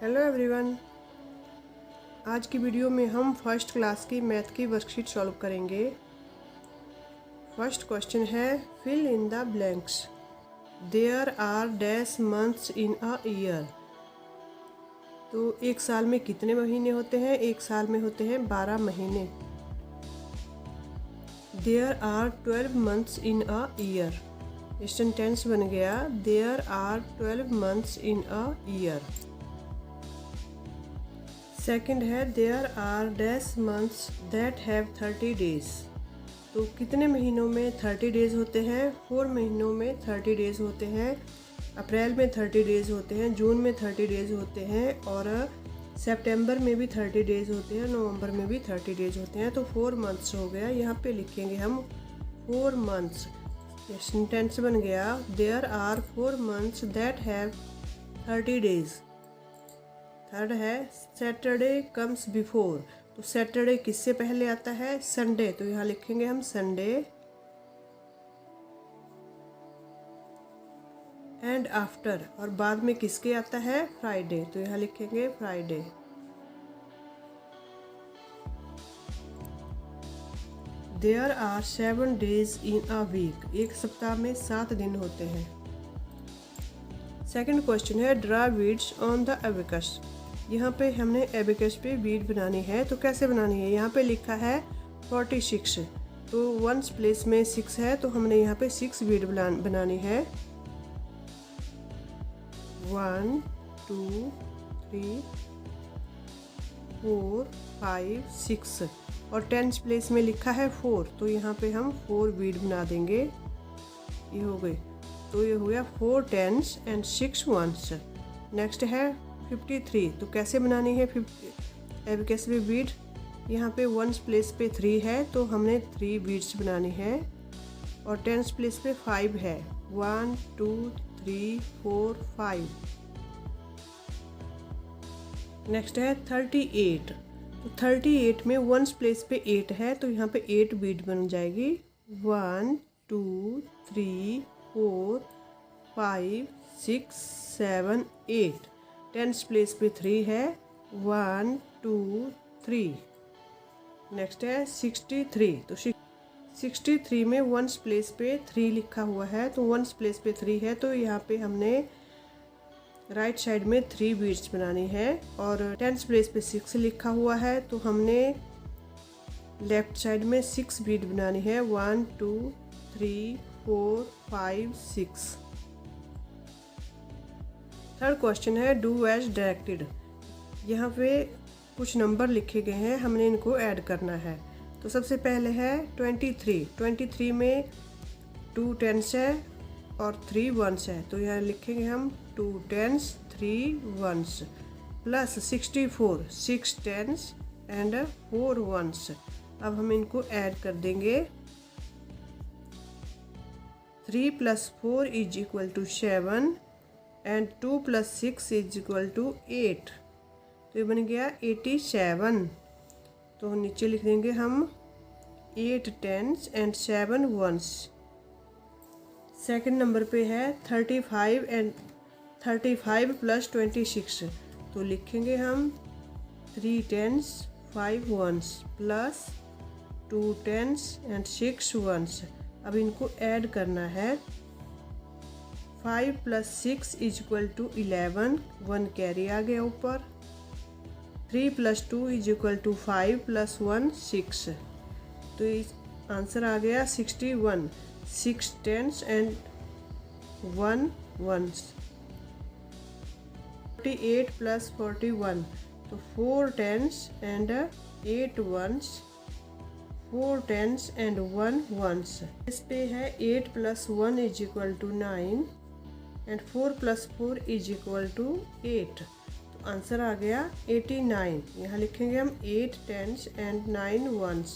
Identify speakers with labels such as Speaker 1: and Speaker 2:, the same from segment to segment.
Speaker 1: Hello everyone. आज की video में हम फर्स्ट क्लास की मैथ की वर्कशीट सॉल्व करेंगे। फर्स्ट क्वेश्चन है fill in the blanks. There are dash months in a year. तो एक साल में कितने महीने होते हैं? एक साल में होते हैं 12 महीने। There are 12 months in a year. Present tense बन गया there are 12 months in a year. Second है there are dash months that have 30 days. तो कितने महीनों में 30 डेज होते हैं? 4 महीनों में 30 डेज होते हैं। अप्रैल में 30 डेज होते हैं, जून में 30 डेज होते हैं और सितंबर में भी 30 डेज होते हैं, नवंबर में भी 30 डेज होते हैं। तो 4 मंथ्स हो गया। यहाँ पे लिखेंगे हम 4 मंथ्स। सेंटेंस बन गया there are 4 months that have 30 days. Third है सैटरडे कम्स बिफोर। तो सैटरडे किससे पहले आता है? संडे। तो यहाँ लिखेंगे हम संडे। एंड आफ्टर, और बाद में किसके आता है? फ्राइडे। तो यहाँ लिखेंगे Friday. There are 7 days in a week. एक सप्ताह में 7 दिन होते हैं। सेकंड क्वेश्चन है draw beads on the abacus. यहाँ पे हमने एबेकस पे बीड बनानी है। तो कैसे बनानी है? यहाँ पे लिखा है 46। तो 1 प्लेस में 6 है, तो हमने यहाँ पे 6 बीड बनानी है। 1 2 3 4 5 6 और 10 प्लेस में लिखा है 4, तो यहाँ पे हम 4 बीड बना देंगे। ये हो गई। तो ये हो गया 4 10s एंड 6 1s। नेक्स्ट है 53। तो कैसे बनानी है एबेकस में बीड? यहाँ पे 1 प्लेस पे 3 है, तो हमने 3 बीड्स बनानी है और 10 प्लेस पे 5 है। 1 2 3 4 5। नेक्स्ट है 38। तो 38 में 1 प्लेस पे 8 है, तो यहाँ पे 8 बीड बन जाएगी। 1 2 3 4 5 6 7 8। 10 प्लेस पे 3 है। 1 2 3। नेक्स्ट है 63। तो 63 में 1 प्लेस पे 3 लिखा हुआ है, तो 1 प्लेस पे 3 है, तो यहाँ पे हमने राइट साइड में 3 बीड्स बनानी है। और 10 प्लेस पे 6 लिखा हुआ है, तो हमने लेफ्ट साइड में 6 बीड बनानी है। 1 2 3 4 5 6। थर्ड क्वेश्चन है डू एज डायरेक्टेड। यहाँ पे कुछ नंबर लिखे गए हैं, हमने इनको ऐड करना है। तो सबसे पहले है 23। 23 में 2 10s है और 3 1s है, तो यहाँ लिखेंगे हम 2 10s 3 1s plus 64 6 10s and 4 1s। अब हम इनको ऐड कर देंगे। 3 + 4 = 7 एंड 2 + 6 = 8। तो ये बन गया 87। तो नीचे लिख देंगे हम 8 10s and 7 1s। Second number पे है 35 एंड 35 + 26। तो लिखेंगे हम 3 10s 5 1s plus 2 10s and 6 1s। अब इनको ऐड करना है। 5 + 6 = 11। 1 कैरी आ गया ऊपर। 3 + 2 = 5 + 1 6। तो इस आंसर आ गया 61। 6 10s एंड 1 1s। 48 + 41। तो 4 10s and 8 1s। 4 10s and 1 1s। इस पे है 8 + 1 = 9 एंड 4 + 4 = 8। तो आंसर आ गया 89। यहाँ लिखेंगे हम 8 10s एंड 9 1s।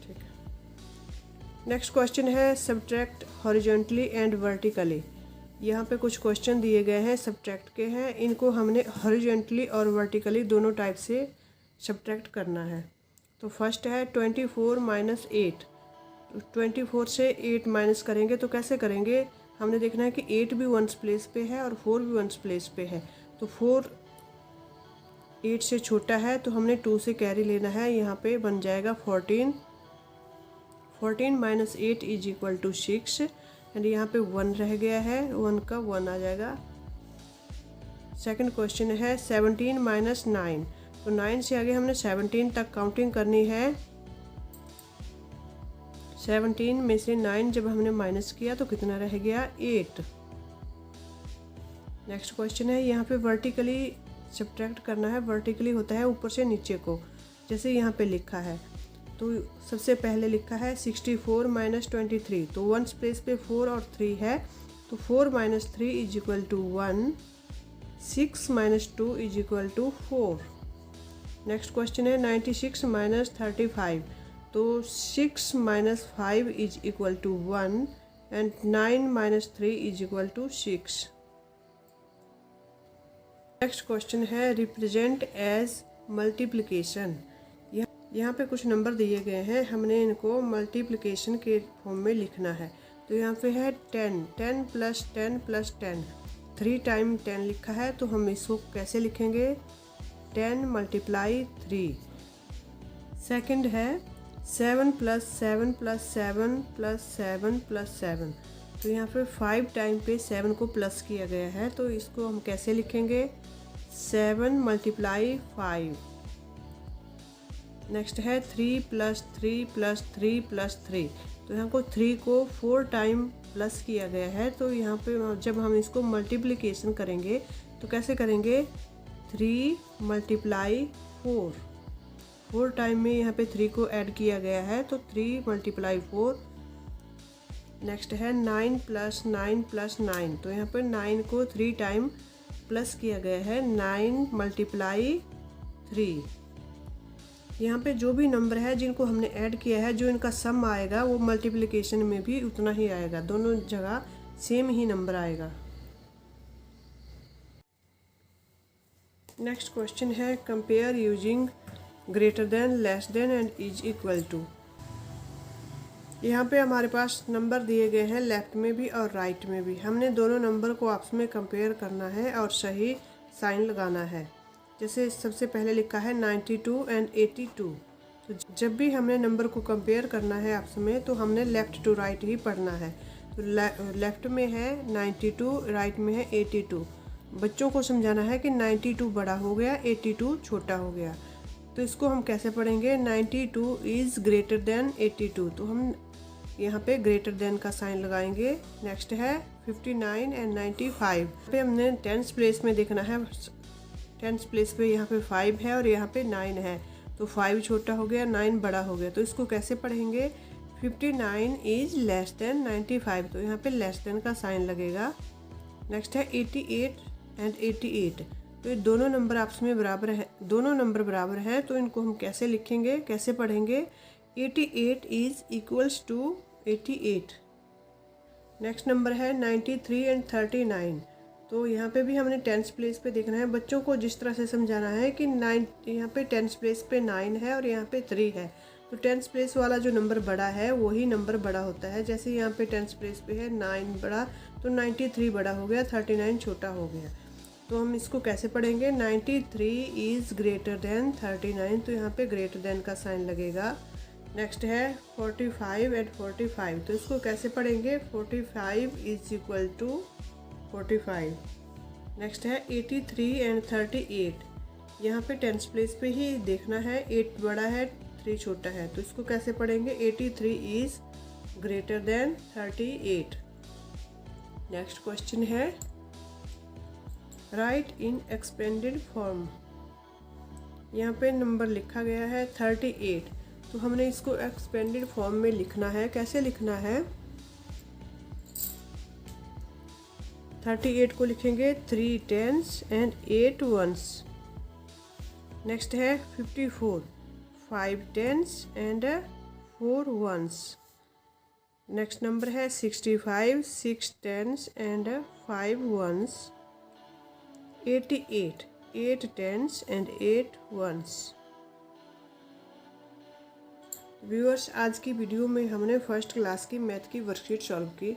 Speaker 1: ठीक है। नेक्स्ट क्वेश्चन है सब्ट्रैक्ट हॉरिजॉन्टली एंड वर्टिकली। यहाँ पे कुछ क्वेश्चन दिए गए हैं, सब्ट्रैक्ट के हैं। इनको हमने हॉरिजॉन्टली और वर्टिकली दोनों टाइप से सब्ट्रैक्ट करना है। तो फर्स्ट है 24 - 8। 24 से 8 माइनस करेंगे तो कैसे करेंगे? हमने देखना है कि 8 भी वंस प्लेस पे है और 4 भी वंस प्लेस पे है। तो 4 8 से छोटा है तो हमने 2 से कैरी लेना है। यहाँ पे बन जाएगा 14। 14 minus 8 is equal to 6 and यहाँ पे 1 रह गया है, 1 का 1 आ जाएगा। सेकंड क्वेश्चन है 17 माइनस 9। तो 9 से आगे हमने 17 तक काउंटिंग करनी है। 17 में से 9 जब हमने माइनस किया तो कितना रह गया, 8। नेक्स्ट क्वेश्चन है यहाँ पे वर्टिकली सब्ट्रैक्ट करना है। वर्टिकली होता है ऊपर से नीचे को, जैसे यहाँ पे लिखा है। तो सबसे पहले लिखा है 64 माइनस 23। तो वंस प्लेस पे 4 और 3 है, तो 4 minus 3 is equal to 1। 6 minus 2 is equal to 4। Next question है 96 माइनस 35। तो 6 minus 5 is equal to 1 and 9 minus 3 is equal to 6। Next question है रिप्रेजेंट एज मल्टीप्लिकेशन। यहाँ पे कुछ नंबर दिए गए हैं, हमने इनको मल्टीप्लिकेशन के फॉर्म में लिखना है। तो यहाँ पे है 10, 10 प्लस 10 प्लस 10, 3 टाइम 10 लिखा है। तो हम इसको कैसे लिखेंगे, 10 मल्टीप्लाई 3। सेकंड है 7 प्लस 7 प्लस 7 प्लस 7 प्लस 7। तो यहाँ पे 5 टाइम पे 7 को प्लस किया गया है, तो इसको हम कैसे लिखेंगे, 7 मल्टीप्लाई 5। नेक्स्ट है 3 प्लस 3 प्लस 3 प्लस 3। तो यहाँ को 3 को 4 टाइम प्लस किया गया है। तो यहाँ पे जब हम इसको मल्टीप्लिकेशन करेंगे तो कैसे करेंगे, 3 मल्टीप्लाई 4। 4 टाइम में यहाँ पे 3 को ऐड किया गया है, तो 3 मल्टीप्लाई 4। नेक्स्ट है 9 प्लस 9 प्लस 9। तो यहाँ पर 9 को 3 टाइम प्लस किया गया है, 9 मल्टीप्लाई 3। यहाँ पे जो भी नंबर है जिनको हमने ऐड किया है, जो इनका सम आएगा वो मल्टीप्लिकेशन में भी उतना ही आएगा, दोनों जगह सेम ही नंबर आएगा। नेक्स्ट क्वेश्चन है compare using greater than, less than and is equal to. यहाँ पे हमारे पास नंबर दिए गए हैं लेफ्ट में भी और राइट में भी। हमने दोनों नंबर को आपस में कंपेयर करना है और सही साइन लगाना है। जैसे सबसे पहले लिखा है 92 एंड 82। तो जब भी हमने नंबर को कंपेयर करना है आपस में, तो हमने लेफ़्ट टू राइट ही पढ़ना है। तो लेफ़्ट में है 92, राइट में है 82। बच्चों को समझाना है कि 92 बड़ा हो गया, 82 छोटा हो गया। तो इसको हम कैसे पढ़ेंगे, 92 इज़ ग्रेटर देन 82। तो हम यहाँ पे ग्रेटर देन का साइन लगाएंगे। नेक्स्ट है 59 एंड 95। पे हमने टेंस प्लेस में देखना है। टेंस प्लेस पे यहाँ पे 5 है और यहाँ पे 9 है, तो 5 छोटा हो गया, 9 बड़ा हो गया। तो इसको कैसे पढ़ेंगे, 59 इज लेस देन 95। तो यहाँ पे लेस देन का साइन लगेगा। नेक्स्ट है 88 एंड 88। तो ये दोनों नंबर आपस में बराबर है, दोनों नंबर बराबर हैं, तो इनको हम कैसे लिखेंगे, कैसे पढ़ेंगे, 88 is equals to 88। Next number है 93 एंड 39। तो यहाँ पे भी हमने टेंस प्लेस पे देखना है। बच्चों को जिस तरह से समझाना है कि 9, यहाँ पे टेंस प्लेस पे 9 है और यहाँ पे 3 है, तो टेंस प्लेस वाला जो नंबर बड़ा है वही नंबर बड़ा होता है। जैसे यहाँ पे टेंस प्लेस पे है 9 बड़ा, तो 93 बड़ा हो गया, 39 छोटा हो गया। तो हम इसको कैसे पढ़ेंगे, 93 इज़ ग्रेटर देन 39। तो यहाँ पे ग्रेटर देन का साइन लगेगा। नेक्स्ट है 45 एंड 45। तो इसको कैसे पढ़ेंगे, 45 इज इक्वल टू 45। नेक्स्ट है 83 एंड 38। यहाँ पे टेंस प्लेस पे ही देखना है, 8 बड़ा है, 3 छोटा है। तो इसको कैसे पढ़ेंगे, 83 is greater than 38। Next question है राइट इन एक्सपेंडेड फॉर्म। यहाँ पे नंबर लिखा गया है 38, तो हमने इसको एक्सपेंडेड फॉर्म में लिखना है। कैसे लिखना है, 38 को लिखेंगे 3 10s एंड 8 1s। नेक्स्ट है 54, 5 10s and 4 1s। Next number है 65, 6 10s and 5 1s। 88, 8 10s and 8 1s। Viewers, आज की वीडियो में हमने फर्स्ट क्लास की मैथ की वर्कशीट सॉल्व की।